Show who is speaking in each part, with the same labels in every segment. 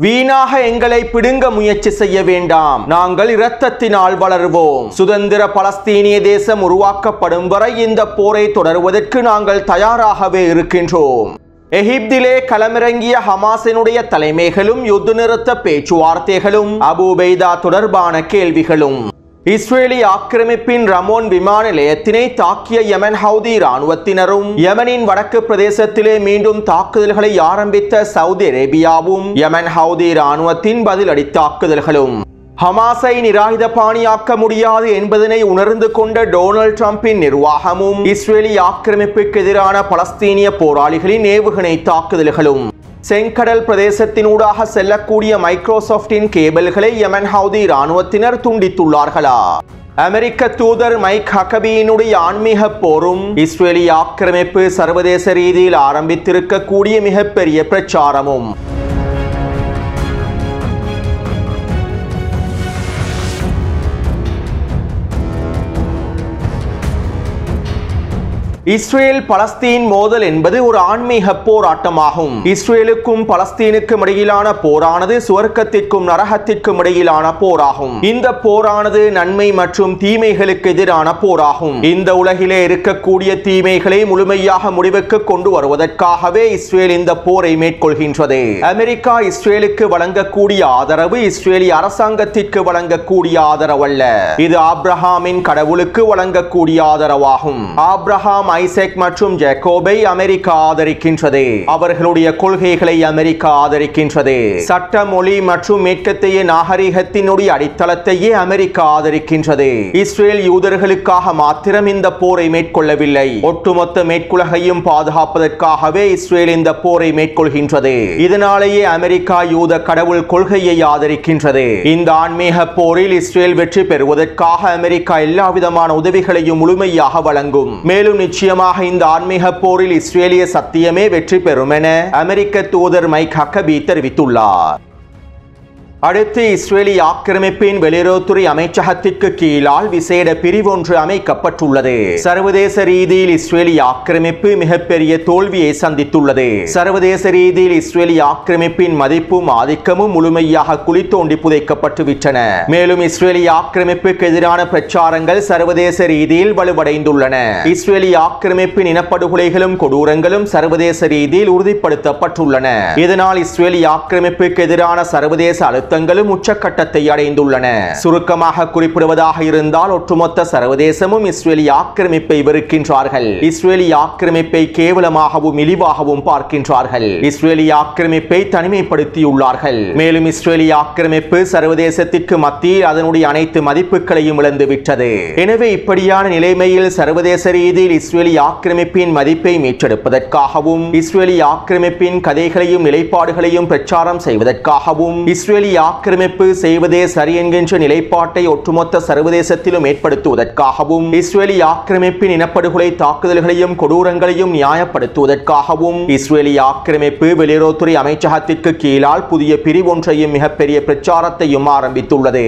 Speaker 1: வீணாக எங்களை பிடுங்க முயற்சி செய்ய வேண்டாம். நாங்கள் இரத்தத்தினால் வளருவோம். சுதந்திர பலஸ்தீனிய தேசம் உருவாக்கப்படும் வரை இந்த போரை தொடருவதற்கு நாங்கள் தயாராகவே இருக்கின்றோம். எகிப்திலே களமிறங்கிய ஹமாஸினுடைய தலைமைகளும் யுத்த நிறுத்த பேச்சுவார்த்தைகளும் அபு உபைதா தொடர்பான கேள்விகளும். இஸ்ரேலி ஆக்கிரமிப்பின் ரமோன் விமான நிலையத்தினை தாக்கிய யமன் ஹவுதி இராணுவத்தினரும் யமனின் வடக்கு பிரதேசத்திலே மீண்டும் தாக்குதல்களை ஆரம்பித்த சவுதி அரேபியாவும் யமன் ஹவுதி இராணுவத்தின் பதிலடி தாக்குதல்களும். ஹமாஸை நிராயுதபாணியாக்க முடியாது என்பதனை உணர்ந்து கொண்ட டொனால்ட் ட்ரம்பின் நிர்வாகமும் இஸ்ரேலி ஆக்கிரமிப்புக்கு எதிரான பலஸ்தீனிய போராளிகளின் ஏவுகணை தாக்குதல்களும். செங்கடல் பிரதேசத்தினூடாக செல்லக்கூடிய மைக்ரோசாப்டின் கேபிள்களை யமன் ஹவுதி இராணுவத்தினர் துண்டித்துள்ளார்களா? அமெரிக்க தூதர் மைக் ஹக்கபியினுடைய ஆன்மீக போரும் இஸ்ரேலி ஆக்கிரமிப்பு சர்வதேச ரீதியில் ஆரம்பித்திருக்கக்கூடிய மிகப்பெரிய பிரச்சாரமும். இஸ்ரேல் பலஸ்தீன் மோதல் என்பது ஒரு ஆன்மீக போராட்டமாகும். இஸ்ரேலுக்கும் பலஸ்தீனுக்கும் இடையிலான போரானது சுவர்க்கத்திற்கும் நரகத்திற்கும் இடையிலான போராகும். இந்த போரானது நன்மை மற்றும் தீமைகளுக்கு எதிரான போராகும். இந்த உலகிலே இருக்கக்கூடிய தீமைகளை முழுமையாக முடிவுக்கு கொண்டு வருவதற்காகவே இஸ்ரேல் இந்த போரை மேற்கொள்கின்றது. அமெரிக்கா இஸ்ரேலுக்கு வழங்கக்கூடிய ஆதரவு இஸ்ரேலிய அரசாங்கத்திற்கு வழங்கக்கூடிய ஆதரவல்ல. இது ஆபிரஹாமின் கடவுளுக்கு வழங்கக்கூடிய ஆதரவாகும். ஆபிரஹாம், ஐசக் மற்றும் ஜேக்கோபை அமெரிக்கா ஆதரிக்கின்றது. அவர்களுடைய கொள்கைகளை அமெரிக்கா ஆதரிக்கின்றது. சட்ட, மொழி மற்றும் மேற்கத்திய நாகரிகத்தினுடைய அடித்தளத்தையே அமெரிக்கா ஆதரிக்கின்றது. இஸ்ரேல் யூதர்களுக்காக மாத்திரம் இந்த போரை மேற்கொள்ளவில்லை. ஒட்டுமொத்த மேற்குலகையும் பாதுகாப்பதற்காகவே இஸ்ரேல் இந்த போரை மேற்கொள்கின்றது. இதனாலேயே அமெரிக்கா யூத கடவுள் கொள்கையை ஆதரிக்கின்றது. இந்த ஆன்மீக போரில் இஸ்ரேல் வெற்றி பெறுவதற்காக அமெரிக்கா எல்லா விதமான உதவிகளையும் முழுமையாக வழங்கும். மேலும் நிச்சயமாக இந்த ஆன்மீக போரில் இஸ்ரேலிய சத்தியமே வெற்றி பெறும் என அமெரிக்க தூதர் மைக் ஹக்கபி தெரிவித்துள்ளார். அடுத்து இஸ்ரேலி ஆக்கிரமிப்பின் வெளியுறவுத்துறை அமைச்சகத்திற்கு கீழால் விசேட பிரிவொன்று அமைக்கப்பட்டுள்ளது. சர்வதேச ரீதியில் இஸ்ரேலி ஆக்கிரமிப்பு மிகப்பெரிய தோல்வியை சந்தித்துள்ளது. சர்வதேச ரீதியில் இஸ்ரேலி ஆக்கிரமிப்பின் மதிப்பும் ஆதிக்கமும் முழுமையாக குழி தோண்டி புதைக்கப்பட்டு விட்டன. மேலும் இஸ்ரேலி ஆக்கிரமிப்புக்கு எதிரான பிரச்சாரங்கள் சர்வதேச ரீதியில் வலுவடைந்துள்ளன. இஸ்ரேலி ஆக்கிரமிப்பின் இனப்படுகொலைகளும் கொடூரங்களும் சர்வதேச ரீதியில் உறுதிப்படுத்தப்பட்டுள்ளன. இதனால் இஸ்ரேலி ஆக்கிரமிப்புக்கு எதிரான சர்வதேச அழுத்தங்களும் உச்சக்கட்டத்தை அடைந்துள்ளன. சுருக்கமாக குறிப்பிடுவதாக இருந்தால் ஒட்டுமொத்த சர்வதேசமும் இஸ்ரேலி ஆக்கிரமிப்பை வெறுக்கின்றார்கள். இஸ்ரேலி ஆக்கிரமிப்பை கேவலமாகவும் இழிவாகவும் பார்க்கின்றார்கள். இஸ்ரேலி ஆக்கிரமிப்பை தனிமைப்படுத்தியுள்ளார்கள். மேலும் இஸ்ரேலி ஆக்கிரமிப்பு சர்வதேசத்திற்கு மத்தியில் அதனுடைய அனைத்து மதிப்புகளையும் இழந்துவிட்டது. எனவே இப்படியான நிலைமையில் சர்வதேச ரீதியில் இஸ்ரேலி ஆக்கிரமிப்பின் மதிப்பை மீட்டெடுப்பதற்காகவும் இஸ்ரேலி ஆக்கிரமிப்பின் கதைகளையும் நிலைப்பாடுகளையும் பிரச்சாரம் செய்வதற்காகவும் இஸ்ரேலி ஆக்கிரமிப்பு செய்வதே சரி என்கின்ற நிலைப்பாட்டை ஒட்டுமொத்த சர்வதேசத்திலும் ஏற்படுத்துவதற்காகவும் இஸ்ரேலி ஆக்கிரமிப்பின் இனப்படுகொலை தாக்குதல்களையும் கொடூரங்களையும் நியாயப்படுத்துவதற்காகவும் இஸ்ரேலி ஆக்கிரமிப்பு வெளியுறவுத்துறை அமைச்சகத்திற்கு கீழால் புதிய பிரிவொன்றையும் மிகப்பெரிய பிரச்சாரத்தையும் ஆரம்பித்துள்ளது.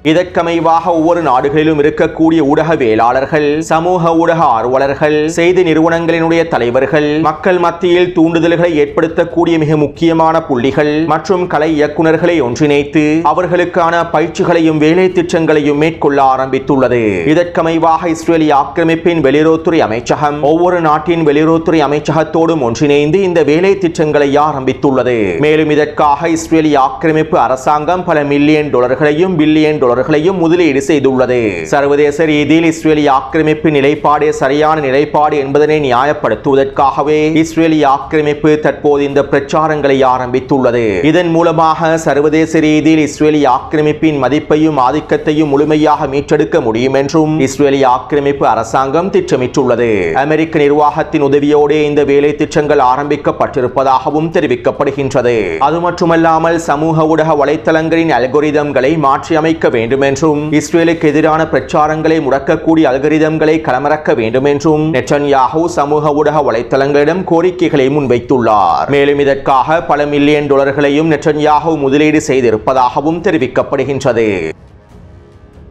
Speaker 1: இதற்கமைவாக ஒவ்வொரு நாடுகளிலும் இருக்கக்கூடிய ஊடகவியலாளர்கள், சமூக ஊடக ஆர்வலர்கள், செய்தி நிறுவனங்களினுடைய தலைவர்கள், மக்கள் மத்தியில் தூண்டுதல்களை ஏற்படுத்தக்கூடிய மிக முக்கியமான புள்ளிகள் மற்றும் கலை இயக்குநர்களை ஒன்றிணைத்து அவர்களுக்கான பயிற்சிகளையும் வேலை திட்டங்களையும் மேற்கொள்ள ஆரம்பித்துள்ளது. இதற்கமைவாக இஸ்ரேலி ஆக்கிரமிப்பின் வெளியுறவுத்துறை அமைச்சகம் ஒவ்வொரு நாட்டின் வெளியுறவுத்துறை அமைச்சகத்தோடும் ஒன்றிணைந்து இந்த வேலை திட்டங்களை ஆரம்பித்துள்ளது. மேலும் இதற்காக இஸ்ரேலி ஆக்கிரமிப்பு அரசாங்கம் பல மில்லியன் டாலர்களையும் பில்லியன் டாலர்களையும் முதலீடு செய்துள்ளது. சர்வதேச ரீதியில் இஸ்ரேலி ஆக்கிரமிப்பு நிலைப்பாடு சரியான நிலைப்பாடு என்பதனை நியாயப்படுத்துவதற்காகவே இஸ்ரேலி ஆக்கிரமிப்பு தற்போது இந்த பிரச்சாரங்களை ஆரம்பித்துள்ளது. இதன் மூலமாக சர்வதேச ரீதியில் இஸ்ரேலி ஆக்கிரமிப்பின் மதிப்பையும் ஆதிக்கத்தையும் முழுமையாக மீட்டெடுக்க முடியும் என்றும் இஸ்ரேலி ஆக்கிரமிப்பு அரசாங்கம் திட்டமிட்டுள்ளது. அமெரிக்க நிர்வாகத்தின் உதவியோடு இந்த வேலை திட்டங்கள் ஆரம்பிக்கப்பட்டிருப்பதாகவும் தெரிவிக்கப்படுகின்றது. அது மட்டுமல்லாமல் சமூக ஊடக வலைத்தளங்களின் அல்கோரிதம்களை மாற்றி அமைக்க வேண்டும் என்றும் இஸ்ரேலுக்கு எதிரான பிரச்சாரங்களை முடக்கக்கூடிய அல்கரிதம்களை களமிறக்க வேண்டும் என்றும் நெட்டன்யாஹூ சமூக ஊடக வலைத்தளங்களிடம் கோரிக்கைகளை முன்வைத்துள்ளார். மேலும் இதற்காக பல மில்லியன் டாலர்களையும் நெட்டன்யாஹூ முதலீடு செய்திருப்பதாகவும் தெரிவிக்கப்படுகின்றது.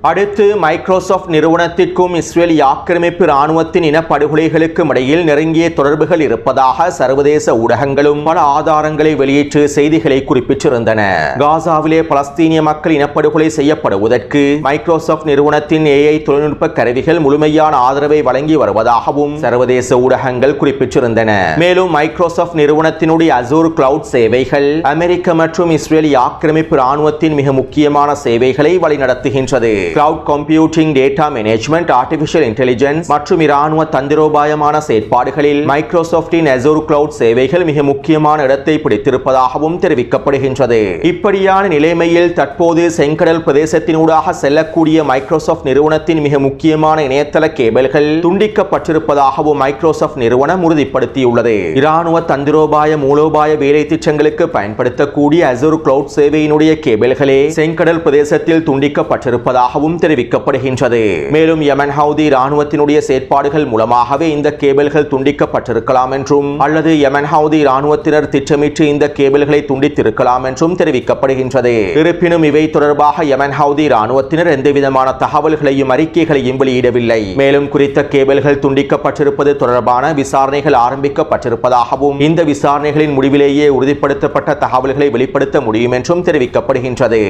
Speaker 1: அடுத்து மைக்ரோசாஃப்ட் நிறுவனத்திற்கும் இஸ்ரேல் ஆக்கிரமிப்பு இராணுவத்தின் இனப்படுகொலைகளுக்கும் இடையில் நெருங்கிய தொடர்புகள் இருப்பதாக சர்வதேச ஊடகங்களும் பல ஆதாரங்களை வெளியிட்டு செய்திகளை குறிப்பிட்டிருந்தன. காசாவிலே பலஸ்தீனிய மக்கள் இனப்படுகொலை செய்யப்படுவதற்கு மைக்ரோசாஃப்ட் நிறுவனத்தின் AI தொழில்நுட்ப கருவிகள் முழுமையான ஆதரவை வழங்கி வருவதாகவும் சர்வதேச ஊடகங்கள் குறிப்பிட்டிருந்தன. மேலும் மைக்ரோசாஃப்ட் நிறுவனத்தினுடைய அசூர் கிளவுட் சேவைகள் அமெரிக்க மற்றும் இஸ்ரேல் ஆக்கிரமிப்பு இராணுவத்தின் மிக முக்கியமான சேவைகளை வழிநடத்துகின்றது. Cloud computing, data management, artificial intelligence மற்றும் இராணுவ தந்திரோபாயமான செயற்பாடுகளில் மைக்ரோசாஃப்டின் அசூர் கிளவுட் சேவைகள் மிக முக்கியமான இடத்தை பிடித்திருப்பதாகவும் தெரிவிக்கப்படுகின்றது. இப்படியான நிலைமையில் தற்போது செங்கடல் பிரதேசத்தினூடாக செல்லக்கூடிய மைக்ரோசாஃப்ட் நிறுவனத்தின் மிக முக்கியமான இணையதள கேபிள்கள் துண்டிக்கப்பட்டிருப்பதாகவும் மைக்ரோசாஃப்ட் நிறுவனம் உறுதிப்படுத்தியுள்ளது. இராணுவ தந்திரோபாய மூலோபாய வேலை திட்டங்களுக்கு பயன்படுத்தக்கூடிய அசூர் கிளவுட் சேவையினுடைய கேபிள்களே செங்கடல் பிரதேசத்தில் துண்டிக்கப்பட்டிருப்பதாக தெரிவிக்கப்படுகின்றது. மேலும் யமன் ஹவுதி இராணுவத்தினுடைய செயற்பாடுகள் மூலமாகவே இந்த கேபிள்கள் துண்டிக்கப்பட்டிருக்கலாம் என்றும் அல்லது யமன் ஹவுதி இராணுவத்தினர் திட்டமிட்டு இந்த கேபிள்களை துண்டித்திருக்கலாம் என்றும் தெரிவிக்கப்படுகின்றது. இருப்பினும் இவை தொடர்பாக யமன் ஹவுதி இராணுவத்தினர் எந்தவிதமான தகவல்களையும் அறிக்கைகளையும் வெளியிடவில்லை. மேலும் குறித்த கேபிள்கள் துண்டிக்கப்பட்டிருப்பது தொடர்பான விசாரணைகள் ஆரம்பிக்கப்பட்டிருப்பதாகவும் இந்த விசாரணைகளின் முடிவிலேயே உறுதிப்படுத்தப்பட்ட தகவல்களை வெளிப்படுத்த முடியும் என்றும் தெரிவிக்கப்படுகின்றது.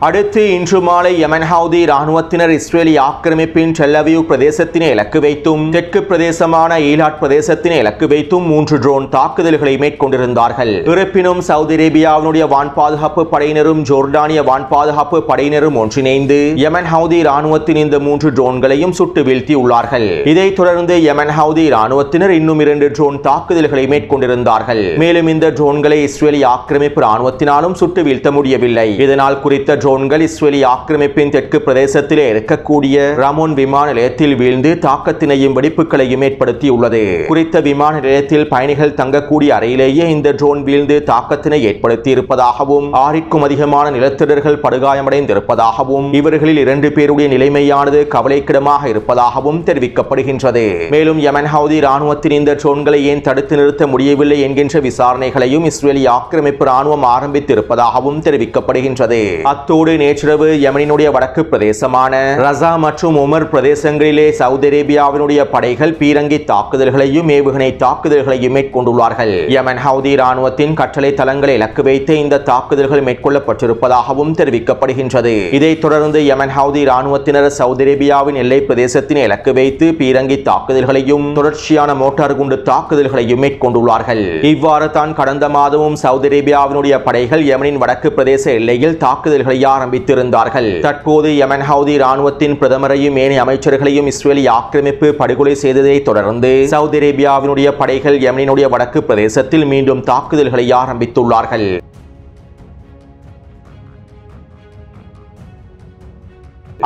Speaker 1: அடுத்து இன்று மாலை யமன் ஹவுதி இராணுவத்தினர் இஸ்ரேலி ஆக்கிரமிப்பின் டெல் அவீவ் பிரதேசத்தினை இலக்கு வைத்தும் தெற்கு பிரதேசமான ஈலாட் பிரதேசத்தினை இலக்கு வைத்தும் 3 ட்ரோன் தாக்குதல்களை மேற்கொண்டிருந்தார்கள். இருப்பினும் சவுதி அரேபியாவினுடைய வான் பாதுகாப்பு படையினரும் ஜோர்டானிய வான் பாதுகாப்பு படையினரும் ஒன்றிணைந்து யமன் ஹவுதி இராணுவத்தின் இந்த 3 ட்ரோன்களையும் சுட்டு வீழ்த்தியுள்ளார்கள். இதைத் தொடர்ந்து யமன் ஹவுதி இராணுவத்தினர் இன்னும் 2 ட்ரோன் தாக்குதல்களை மேற்கொண்டிருந்தார்கள். மேலும் இந்த ட்ரோன்களை இஸ்ரேலி ஆக்கிரமிப்பு இராணுவத்தினாலும் சுட்டு வீழ்த்த முடியவில்லை. இதனால் குறித்த ட்ரோன்கள் இஸ்ரேலி ஆக்கிரமிப்பின் தெற்கு பிரதேசத்திலே இருக்கக்கூடிய ரமோன் விமான நிலையத்தில் வீழ்ந்து தாக்கத்தினையும் வெடிப்புகளையும் ஏற்படுத்தியுள்ளது. குறித்த விமான நிலையத்தில் பயணிகள் தங்கக்கூடிய அறையிலேயே இந்த ட்ரோன் வீழ்ந்து தாக்கத்தினை ஏற்படுத்தி இருப்பதாகவும் 6க்கும் அதிகமான நிலத்திடர்கள் படுகாயமடைந்திருப்பதாகவும் இவர்களில் 2 பேருடைய நிலைமையானது கவலைக்கிடமாக இருப்பதாகவும் தெரிவிக்கப்படுகின்றது. மேலும் யமன் ஹவுதி இராணுவத்தின் இந்த ட்ரோன்களை ஏன் தடுத்து நிறுத்த முடியவில்லை என்கின்ற விசாரணைகளையும் இஸ்ரேலி ஆக்கிரமிப்பு இராணுவம் ஆரம்பித்திருப்பதாகவும் தெரிவிக்கப்படுகின்றது. நேற்றிரவு யமனினுடைய வடக்கு பிரதேசமான ரஸா மற்றும் உமர் பிரதேசங்களிலே சவுதி அரேபியாவினுடைய படைகள் பீரங்கி தாக்குதல்களையும் ஏவுகணை தாக்குதல்களையும் மேற்கொண்டுள்ளார்கள். யமன் ஹவுதி இராணுவத்தின் கட்டளை தளங்களை இலக்கு வைத்து இந்த தாக்குதல்கள் மேற்கொள்ளப்பட்டிருப்பதாகவும் தெரிவிக்கப்படுகின்றது. இதைத் தொடர்ந்து யமன் ஹவுதி இராணுவத்தினர் சவுதி அரேபியாவின் எல்லை பிரதேசத்தினை இலக்கு வைத்து பீரங்கி தாக்குதல்களையும் தொடர்ச்சியான மோட்டார் குண்டு தாக்குதல்களையும் மேற்கொண்டுள்ளார்கள். இவ்வாறு தான் கடந்த மாதமும் சவுதி அரேபியாவினுடைய படைகள் யமனின் வடக்கு பிரதேச எல்லையில் தாக்குதல்களை ஆரம்பித்திருந்தார்கள். தற்போது யமன் ஹவுதி இராணுவத்தின் பிரதமரையும் ஏனைய அமைச்சர்களையும் இஸ்ரேலி ஆக்கிரமிப்பு படுகொலை செய்ததை தொடர்ந்து சவுதி அரேபியாவினுடைய படைகள் யமனினுடைய வடக்கு பிரதேசத்தில் மீண்டும் தாக்குதல்களை ஆரம்பித்துள்ளார்கள்.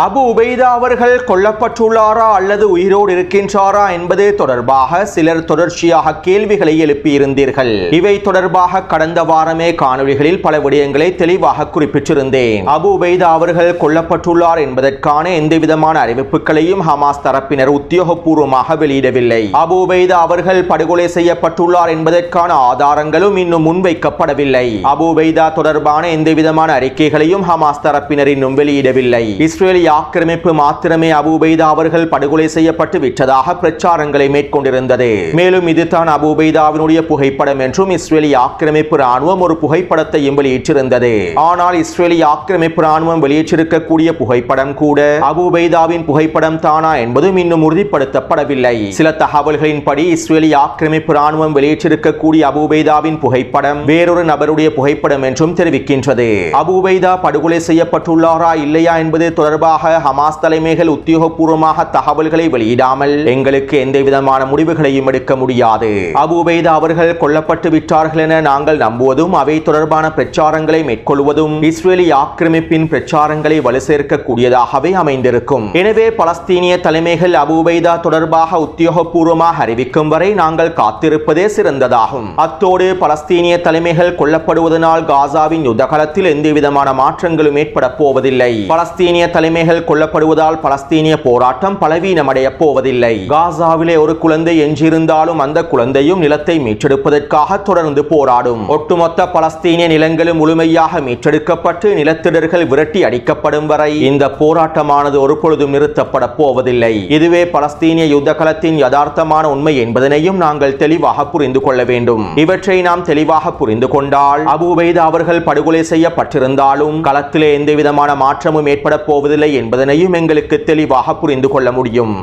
Speaker 1: அபு உபைதா அவர்கள் கொல்லப்பட்டுள்ளாரா அல்லது உயிரோடு இருக்கின்றாரா என்பது தொடர்பாக சிலர் தொடர்ச்சியாக கேள்விகளை எழுப்பியிருந்தீர்கள். இவை தொடர்பாக கடந்த வாரமே காணொளிகளில் பல விடயங்களை தெளிவாக குறிப்பிட்டிருந்தேன். அபு உபைதா அவர்கள் கொல்லப்பட்டுள்ளார் என்பதற்கான எந்தவிதமான அறிவிப்புகளையும் ஹமாஸ் தரப்பினர் உத்தியோகபூர்வமாக வெளியிடவில்லை. அபு உபைதா அவர்கள் படுகொலை செய்யப்பட்டுள்ளார் என்பதற்கான ஆதாரங்களும் இன்னும் முன்வைக்கப்படவில்லை. அபு உபைதா தொடர்பான எந்தவிதமான அறிக்கைகளையும் ஹமாஸ் தரப்பினர் இன்னும் வெளியிடவில்லை. இஸ்ரேல் ஆக்கிரமிப்பு மாத்திரமே அபு உபைதா அவர்கள் படுகொலை செய்யப்பட்டு விட்டதாக பிரச்சாரங்களை மேற்கொண்டிருந்தது. மேலும் இதுதான் அபு உபைதாவினுடைய புகைப்படம் என்றும் இஸ்ரேலி ஆக்கிரமிப்பு ராணுவம் ஒரு புகைப்படத்தையும் வெளியிட்டிருந்தது. ஆனால் இஸ்ரேலி ஆக்கிரமிப்பு ராணுவம் வெளியிட்டிருக்கக்கூடிய புகைப்படம் கூட அபு உபைதாவின் புகைப்படம் தானா என்பதும் இன்னும் உறுதிப்படுத்தப்படவில்லை. சில தகவல்களின்படி இஸ்ரேலி ஆக்கிரமிப்பு ராணுவம் வெளியிட்டிருக்கக்கூடிய அபு உபைதாவின் புகைப்படம் வேறொரு நபருடைய புகைப்படம் என்றும் தெரிவிக்கின்றது. அபு உபைதா படுகொலை செய்யப்பட்டுள்ளாரா இல்லையா என்பது தொடர்பாக ஹமாஸ் தலைமைகள் உத்தியோகபூர்வமாக தகவல்களை வெளியிடாமல் எங்களுக்கு எந்தவிதமான முடிவுகளையும் எடுக்க முடியாது. அபு உபைதா அவர்கள் கொல்லப்பட்டு விட்டார்கள் என நாங்கள் நம்புவதும் அவை தொடர்பான பிரச்சாரங்களை மேற்கொள்வதும் இஸ்ரேலி ஆக்கிரமிப்பின் பிரச்சாரங்களை வலு சேர்க்கக்கூடியதாகவே அமைந்திருக்கும். எனவே பலஸ்தீனிய தலைமைகள் அபு உபைதா தொடர்பாக உத்தியோகபூர்வமாக அறிவிக்கும் வரை நாங்கள் காத்திருப்பதே சிறந்ததாகும். அத்தோடு பலஸ்தீனிய தலைமைகள் கொல்லப்படுவதனால் காசாவின் யுத்தகலத்தில் எந்தவிதமான மாற்றங்களும் ஏற்பட போவதில்லை. பலஸ்தீனிய தலைமை அடிமைகள் கொல்லப்படுவதால் பலஸ்தீனிய போராட்டம் பலவீனமடைய போவதில்லை. காசாவிலே ஒரு குழந்தை எஞ்சியிருந்தாலும் அந்த குழந்தையும் நிலத்தை மீட்டெடுப்பதற்காக தொடர்ந்து போராடும். ஒட்டுமொத்த பலஸ்தீனிய நிலங்களும் முழுமையாக மீட்டெடுக்கப்பட்டு நிலத்திடர்கள் விரட்டி அடிக்கப்படும் வரை இந்த போராட்டமானது ஒருபொழுதும் நிறுத்தப்பட போவதில்லை. இதுவே பலஸ்தீனிய யுத்த களத்தின் யதார்த்தமான உண்மை என்பதனையும் நாங்கள் தெளிவாக புரிந்து கொள்ள வேண்டும். இவற்றை நாம் தெளிவாக புரிந்து கொண்டால் அபு உபைதா அவர்கள் படுகொலை செய்யப்பட்டிருந்தாலும் களத்திலே எந்தவிதமான மாற்றமும் ஏற்பட போவதில்லை என்பதனையும் எங்களுக்கு தெளிவாக புரிந்து கொள்ள முடியும்.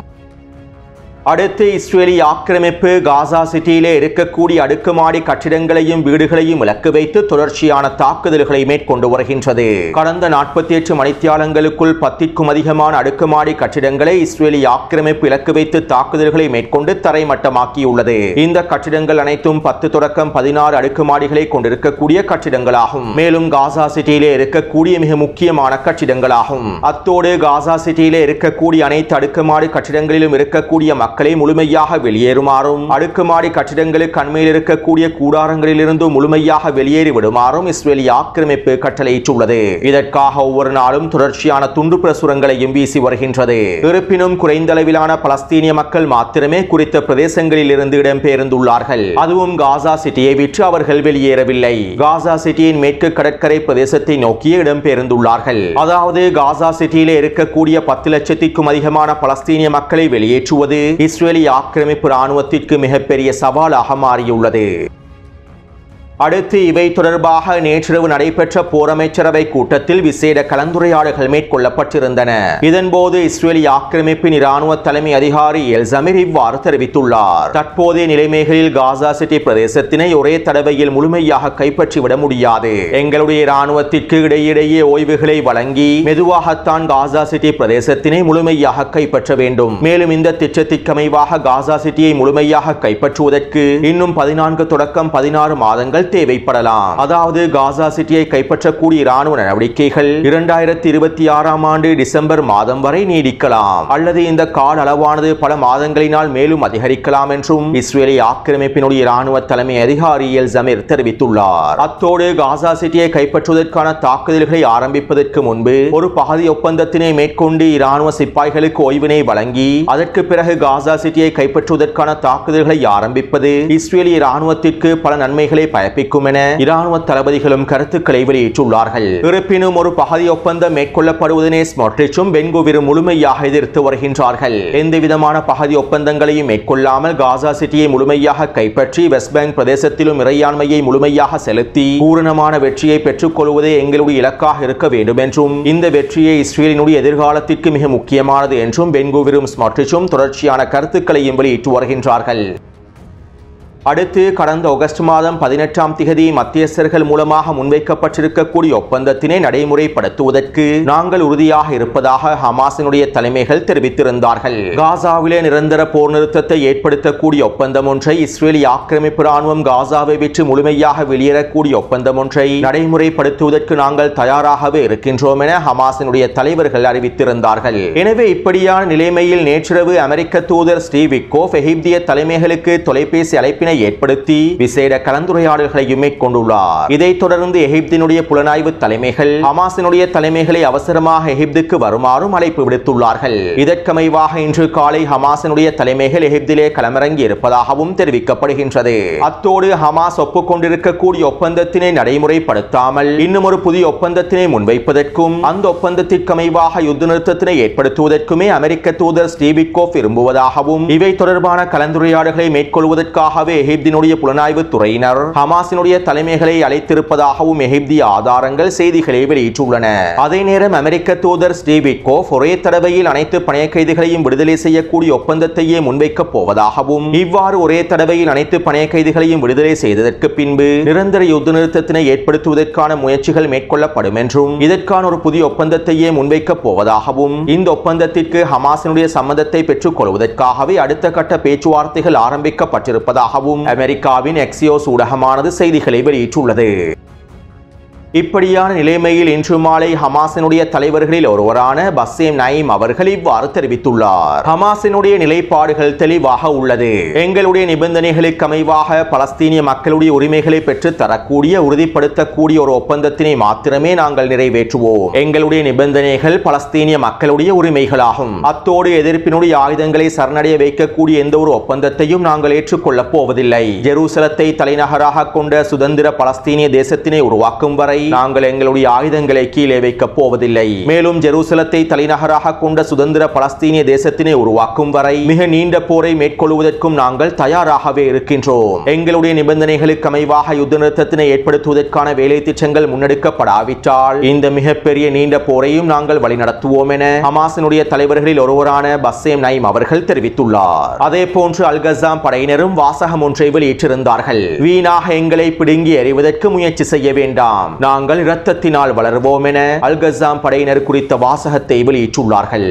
Speaker 1: அடுத்து இஸ்ரேலிய ஆக்கிரமிப்பு காசா சிட்டியிலே இருக்கக்கூடிய அடுக்குமாடி கட்டிடங்களையும் வீடுகளையும் இலக்கு வைத்து தொடர்ச்சியான தாக்குதல்களை மேற்கொண்டு வருகின்றது. கடந்த 48 மணித்தியாலங்களுக்குள் 10க்கும் அதிகமான அடுக்குமாடி கட்டிடங்களை இஸ்ரேலிய ஆக்கிரமிப்பு இலக்கு வைத்து தாக்குதல்களை மேற்கொண்டு தரைமட்டமாக்கியுள்ளது. இந்த கட்டிடங்கள் அனைத்தும் 10 தொடக்கம் 16 அடுக்குமாடிகளை கொண்டிருக்கக்கூடிய கட்டிடங்களாகும். மேலும் காசா சிட்டியிலே இருக்கக்கூடிய மிக முக்கியமான கட்டிடங்களாகும். அத்தோடு காசா சிட்டியிலே இருக்கக்கூடிய அனைத்து அடுக்குமாடி கட்டிடங்களிலும் இருக்கக்கூடிய மக்களை முழுமையாக வெளியேறுமாறும் அடுக்குமாடி கட்டிடங்களுக்கு அண்மையில் இருக்கக்கூடிய கூடாரங்களிலிருந்து முழுமையாக வெளியேறி விடுமாறும் இஸ்ரேலிய ஆக்கிரமிப்பு கட்டளையிட்டுள்ளது. இதற்காக ஒவ்வொரு நாளும் தொடர்ச்சியான துண்டு பிரசுரங்களையும் வீசி வருகின்றது. இருப்பினும் குறைந்த அளவிலான பலஸ்தீனிய மக்கள் மாத்திரமே குறித்த பிரதேசங்களில் இருந்து இடம்பெயர்ந்துள்ளார்கள். அதுவும் காசா சிட்டியை விட்டு அவர்கள் வெளியேறவில்லை. காசா சிட்டியின் மேற்கு கடற்கரை பிரதேசத்தை நோக்கிய இடம்பெயர்ந்துள்ளார்கள். அதாவது காசா சிட்டியிலே இருக்கக்கூடிய 10 லட்சத்திற்கும் அதிகமான பலஸ்தீனிய மக்களை வெளியேற்றுவது இஸ்ரேலிய ஆக்கிரமிப்பு ராணுவத்திற்கு மிகப்பெரிய சவாலாக மாறியுள்ளது. அடுத்து இவை தொடர்பாக நேற்றிரவு நடைபெற்ற போர் அமைச்சரவை கூட்டத்தில் விசேட கலந்துரையாடல்கள் மேற்கொள்ளப்பட்டிருந்தன. இதன்போது இஸ்ரேலிய ஆக்கிரமிப்பின் இராணுவ தலைமை அதிகாரி எல் ஜமீர் இவ்வாறு தெரிவித்துள்ளார். தற்போதைய நிலைமைகளில் காசா சிட்டி பிரதேசத்தினை ஒரே தடவையில் முழுமையாக கைப்பற்றிவிட முடியாது. எங்களுடைய இராணுவத்திற்கு இடையிடையே ஓய்வுகளை வழங்கி மெதுவாகத்தான் காசா சிட்டி பிரதேசத்தினை முழுமையாக கைப்பற்ற வேண்டும். மேலும் இந்த திட்டத்திற்கமைவாக காசா சிட்டியை முழுமையாக கைப்பற்றுவதற்கு இன்னும் 14 தொடக்கம் 16 மாதங்கள் தேவைப்படலாம். அதாவது காசா சிட்டியை கைப்பற்றக்கூடிய இராணுவ நடவடிக்கைகள் 2026ஆம் ஆண்டு டிசம்பர் மாதம் வரை நீடிக்கலாம். அல்லது இந்த கால அளவானது பல மாதங்களினால் மேலும் அதிகரிக்கலாம் என்றும் இஸ்ரேலிய ஆக்கிரமிப்பினுடைய இராணுவ தலைமை அதிகாரி எல் ஜமீர் தெரிவித்துள்ளார். அத்தோடு காசா சிட்டியை கைப்பற்றுவதற்கான தாக்குதல்களை ஆரம்பிப்பதற்கு முன்பு ஒரு பகுதி ஒப்பந்தத்தினை மேற்கொண்டு இராணுவ சிப்பாய்களுக்கு ஓய்வினை வழங்கி அதற்கு பிறகு காசா சிட்டியை கைப்பற்றுவதற்கான தாக்குதல்களை ஆரம்பிப்பது இஸ்ரேலிய இராணுவத்திற்கு பல நன்மைகளை பயப்பிக்கும் என இராணுவ தளபதிகளும் கருத்துக்களை வெளியிட்டுள்ளார்கள். இருப்பினும் ஒரு பகுதி ஒப்பந்தம் மேற்கொள்ளப்படுவதனை ஸ்மோட்ரிச்சும் பென்கோவிரும் முழுமையாக எதிர்த்து வருகின்றார்கள். எந்தவிதமான பகுதி ஒப்பந்தங்களையும் மேற்கொள்ளாமல் காசா சிட்டியை முழுமையாக கைப்பற்றி வெஸ்ட் பேங்க் பிரதேசத்திலும் இறையாண்மையை முழுமையாக செலுத்தி பூரணமான வெற்றியை பெற்றுக் கொள்வதே எங்களுடைய இலக்காக இருக்க வேண்டும் என்றும் இந்த வெற்றியை இஸ்ரேலினுடைய எதிர்காலத்திற்கு மிக முக்கியமானது என்றும் பென்கோவிரும் ஸ்மோட்ரிச்சும் தொடர்ச்சியான கருத்துக்களையும் வெளியிட்டு வருகின்றார்கள். அடுத்து கடந்த ஆகஸ்ட் மாதம் 18ஆம் திகதி மத்தியஸ்தர்கள் மூலமாக முன்வைக்கப்பட்டிருக்கக்கூடிய ஒப்பந்தத்தினை நடைமுறைப்படுத்துவதற்கு நாங்கள் உறுதியாக இருப்பதாக ஹமாஸினுடைய தலைமைகள் தெரிவித்திருந்தார்கள். காசாவிலே நிரந்தர போர் நிறுத்தத்தை ஏற்படுத்தக்கூடிய ஒப்பந்தம் ஒன்றை இஸ்ரேலிய ஆக்கிரமிப்பு ராணுவம் காசாவை விட்டு முழுமையாக வெளியேறக்கூடிய ஒப்பந்தம் ஒன்றை நடைமுறைப்படுத்துவதற்கு நாங்கள் தயாராகவே இருக்கின்றோம் என ஹமாஸினுடைய தலைவர்கள் அறிவித்திருந்தார்கள். எனவே இப்படியான நிலைமையில் நேற்றிரவு அமெரிக்க தூதர் ஸ்டீவ் விட்கோஃப் எகிப்திய தலைமைகளுக்கு தொலைபேசி அழைப்பினை ஏற்படுத்தி விசேட கலந்துரையாடல்களையும் மேற்கொண்டுள்ளார். இதைத் தொடர்ந்து எகிப்தினுடைய புலனாய்வு தலைமைகள் ஹமாஸினுடைய தலைமைகளை அவசரமாக எகிப்துக்கு வருமாறும் அழைப்பு விடுத்துள்ளார்கள். இதற்கமைவாக இன்று காலை ஹமாஸினுடைய தலைமைகள் எகிப்திலே களமிறங்கி இருப்பதாகவும் தெரிவிக்கப்படுகின்றது. அத்தோடு ஹமாஸ் ஒப்புக்கொண்டிருக்கக்கூடிய ஒப்பந்தத்தினை நடைமுறைப்படுத்தாமல் இன்னும் ஒரு புதிய ஒப்பந்தத்தினை முன்வைப்பதற்கும் அந்த ஒப்பந்தத்திற்கமைவாக யுத்த நிறுத்தத்தினை ஏற்படுத்துவதற்குமே அமெரிக்க தூதர் ஸ்டீவ் விட்கோஃப் விரும்புவதாகவும் இவை தொடர்பான கலந்துரையாடல்களை மேற்கொள்வதற்காகவே எகிப்தினுடைய புலனாய்வு துறையினர் ஹமாஸினுடைய தலைமைகளை அழைத்திருப்பதாகவும் எகிப்திய ஆதாரங்கள் செய்திகளை வெளியிட்டுள்ளன. அதே நேரம் அமெரிக்க தூதர் ஸ்டீவ் விட்கோஃப் ஒரே தடவையில் அனைத்து பணைய கைதிகளையும் விடுதலை செய்யக்கூடிய ஒப்பந்தத்தையே முன்வைக்கப் போவதாகவும் இவ்வாறு ஒரே தடவையில் அனைத்து பணைய கைதிகளையும் விடுதலை செய்ததற்கு பின்பு நிரந்தர யுத்த நிறுத்தத்தினை ஏற்படுத்துவதற்கான முயற்சிகள் மேற்கொள்ளப்படும் என்றும் இதற்கான ஒரு புதிய ஒப்பந்தத்தையே முன்வைக்கப் போவதாகவும் இந்த ஒப்பந்தத்திற்கு ஹமாஸினுடைய சம்மதத்தை பெற்றுக் கொள்வதற்காகவே அடுத்த கட்ட பேச்சுவார்த்தைகள் ஆரம்பிக்கப்பட்டிருப்பதாகவும் அமெரிக்காவின் எக்ஸியோஸ் ஊடகமானது செய்திகளை வெளியிட்டுள்ளது. இப்படியான நிலைமையில் இன்று மாலை ஹமாஸினுடைய தலைவர்களில் ஒருவரான பஸ்ஸேம் நயீம் அவர்கள் இவ்வாறு தெரிவித்துள்ளார். ஹமாஸினுடைய நிலைப்பாடுகள் தெளிவாக உள்ளது. எங்களுடைய நிபந்தனைகளுக்கு அமைவாக பலஸ்தீனிய மக்களுடைய உரிமைகளை பெற்று தரக்கூடிய உறுதிப்படுத்தக்கூடிய ஒரு ஒப்பந்தத்தினை மாத்திரமே நாங்கள் நிறைவேற்றுவோம். எங்களுடைய நிபந்தனைகள் பலஸ்தீனிய மக்களுடைய உரிமைகளாகும். அத்தோடு எதிர்ப்பினுடைய ஆயுதங்களை சரணடைய வைக்கக்கூடிய எந்த ஒரு ஒப்பந்தத்தையும் நாங்கள் ஏற்றுக்கொள்ளப் போவதில்லை. ஜெருசலத்தை தலைநகராக கொண்ட சுதந்திர பலஸ்தீனிய தேசத்தினை உருவாக்கும் வரை நாங்கள் எங்களுடைய ஆயுதங்களை கீழே வைக்கப் போவதில்லை. மேலும் ஜெருசலத்தை தலைநகராக கொண்ட சுதந்திர பலஸ்தீனிய தேசத்தினை உருவாக்கும் வரை மிக நீண்ட போரை மேற்கொள்வதற்கும் நாங்கள் தயாராகவே இருக்கின்றோம். எங்களுடைய நிபந்தனைகளுக்கு அமைவாக யுத்த நிறுத்தத்தினை ஏற்படுத்துவதற்கான வேலை திட்டங்கள் முன்னெடுக்கப்படாவிட்டால் இந்த மிகப்பெரிய நீண்ட போரையும் நாங்கள் வழிநடத்துவோம் என ஹமாஸினுடைய தலைவர்களில் ஒருவரான பஸ்ஸேம் நயீம் அவர்கள் தெரிவித்துள்ளார். அதே போன்று அல்-கஸாம் படையினரும் வாசகம் ஒன்றை வெளியிட்டிருந்தார்கள். வீணாக எங்களை பிடுங்கி எறிவதற்கு முயற்சி செய்ய வேண்டாம், நாங்கள் இரத்தத்தினால் வளர்வோம் என அல்-கஸாம் படையினர் குறித்த வாசகத்தை வெளியிட்டுள்ளார்கள்.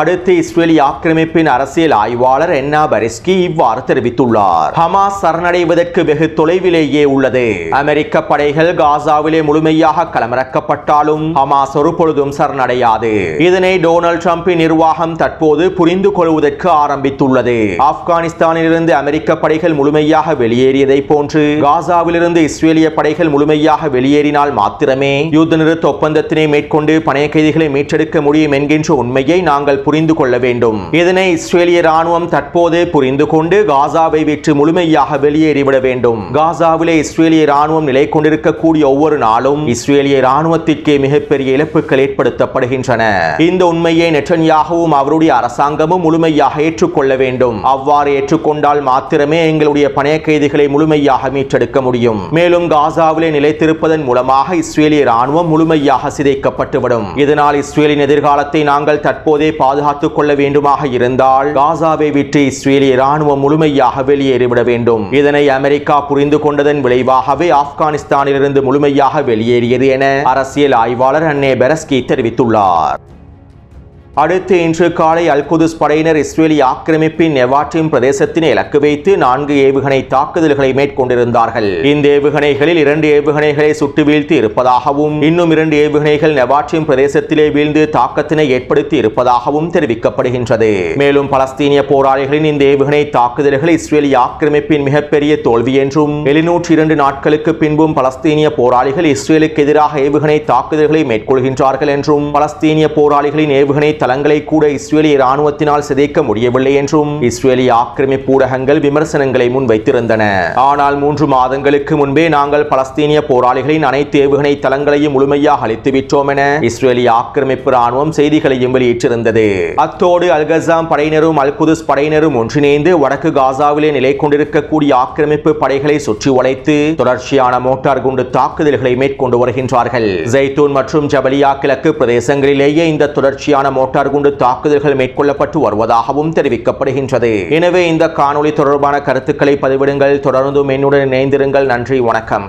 Speaker 1: அடுத்து இஸ்ரேலிய ஆக்கிரமிப்பின் அரசியல் ஆய்வாளர் என்னா பரிஸ்கி இவ்வாறு தெரிவித்துள்ளார். ஹமாஸ் சரணடைவதற்கு வெகு தொலைவிலேயே உள்ளது. அமெரிக்க படைகள் காசாவிலே முழுமையாக களமிறக்கப்பட்டாலும் ஹமாஸ் ஒரு பொழுதும் சரணடையாது. இதனை டொனால்ட் ட்ரம்பின் நிர்வாகம் தற்போது புரிந்து கொள்வதற்கு ஆரம்பித்துள்ளது. ஆப்கானிஸ்தானிலிருந்து அமெரிக்க படைகள் முழுமையாக வெளியேறியதை போன்று காசாவிலிருந்து இஸ்ரேலிய படைகள் முழுமையாக வெளியேறினால் மாத்திரமே யுத்த நிறுத்த ஒப்பந்தத்தினை மேற்கொண்டு பணைய கைதிகளை மீட்டெடுக்க முடியும் என்கின்ற உண்மையை நாங்கள் புரிந்து கொள்ள வேண்டும். இதனை இஸ்ரேலிய ராணுவம் தற்போது புரிந்து கொண்டு காசாவை விட்டு முழுமையாக வெளியேறிவிட வேண்டும். காசாவிலே இஸ்ரேலிய ராணுவம் நிலை கொண்டிருக்கக்கூடிய ஒவ்வொரு நாளும் இஸ்ரேலிய ராணுவத்திற்கு மிகப்பெரிய இழப்புகள் ஏற்படுத்தப்படுகின்றன. இந்த உண்மையை நெட்டன்யாகுவும் அவருடைய அரசாங்கமும் முழுமையாக ஏற்றுக்கொள்ள வேண்டும். அவ்வாறு ஏற்றுக்கொண்டால் மாத்திரமே எங்களுடைய பணைய கைதிகளை முழுமையாக மீட்டெடுக்க முடியும். மேலும் காசாவிலே நிலைத்திருப்பதன் மூலமாக இஸ்ரேலிய ராணுவம் முழுமையாக சிதைக்கப்பட்டுவிடும். இதனால் இஸ்ரேலின் எதிர்காலத்தை நாங்கள் தற்போதே பாதுகாத்துக் கொள்ள வேண்டுமாக இருந்தால் காசாவை விட்டு இஸ்ரேலிய ராணுவம் முழுமையாக வெளியேறிவிட வேண்டும். இதனை அமெரிக்கா புரிந்து கொண்டதன் விளைவாகவே ஆப்கானிஸ்தானிலிருந்து முழுமையாக வெளியேறியது என அரசியல் ஆய்வாளர் அன்னே பெரஸ்கி தெரிவித்துள்ளார். அடுத்து இன்று காலை அல்-குதுஸ் படையினர் இஸ்ரேலிய ஆக்கிரமிப்பின் நெவாட்டிம் பிரதேசத்தினை இலக்கு வைத்து 4 ஏவுகணை தாக்குதல்களை மேற்கொண்டிருந்தார்கள். இந்த ஏவுகணைகளில் 2 ஏவுகணைகளை சுட்டு வீழ்த்தி இருப்பதாகவும் இன்னும் 2 ஏவுகணைகள் நெவாட்டிம் பிரதேசத்திலே வீழ்ந்து தாக்கத்தினை ஏற்படுத்தி இருப்பதாகவும் தெரிவிக்கப்படுகின்றது. மேலும் பலஸ்தீனிய போராளிகளின் இந்த ஏவுகணை தாக்குதல்கள் இஸ்ரேலிய ஆக்கிரமிப்பின் மிகப்பெரிய தோல்வி என்றும் 702 நாட்களுக்கு பின்பும் பலஸ்தீனிய போராளிகள் இஸ்ரேலுக்கு எதிராக ஏவுகணை தாக்குதல்களை மேற்கொள்கின்றார்கள் என்றும் பலஸ்தீனிய போராளிகளின் ஏவுகணை தளங்களை கூட இஸ்ரேலிய ராணுவத்தினால் சிதைக்க முடியவில்லை என்றும் இஸ்ரேலிய ஆக்கிரமிப்பு ஊடகங்கள் விமர்சனங்களை முன்வைத்திருந்தன. ஆனால் 3 மாதங்களுக்கு முன்பே நாங்கள் பலஸ்தீனிய போராளிகளின் அனைத்து ஏவுகணை தளங்களையும் முழுமையாக அழித்துவிட்டோம் என இஸ்ரேலிய ஆக்கிரமிப்பு ராணுவம் செய்திகளையும் வெளியிட்டிருந்தது. அத்தோடு அல்-கஸாம் படையினரும் அல்-குதுஸ் படையினரும் ஒன்றிணைந்து வடக்கு காசாவிலே நிலை கொண்டிருக்கக்கூடிய ஆக்கிரமிப்பு படைகளை சுற்றி வளைத்து தொடர்ச்சியான மோட்டார் குண்டு தாக்குதல்களை மேற்கொண்டு வருகின்றார்கள். ஜைத்தூன் மற்றும் ஜபலியா கிழக்கு பிரதேசங்களிலேயே இந்த தொடர்ச்சியான மோட்டார் குண்டு தாக்குதல்கள் மேற்கொள்ளப்பட்டு வருவதாகவும் தெரிவிக்கப்படுகின்றது. எனவே இந்த காணொளி தொடர்பான கருத்துக்களை பதிவிடுங்கள். தொடர்ந்தும் என்னுடன் இணைந்திருங்கள். நன்றி, வணக்கம்.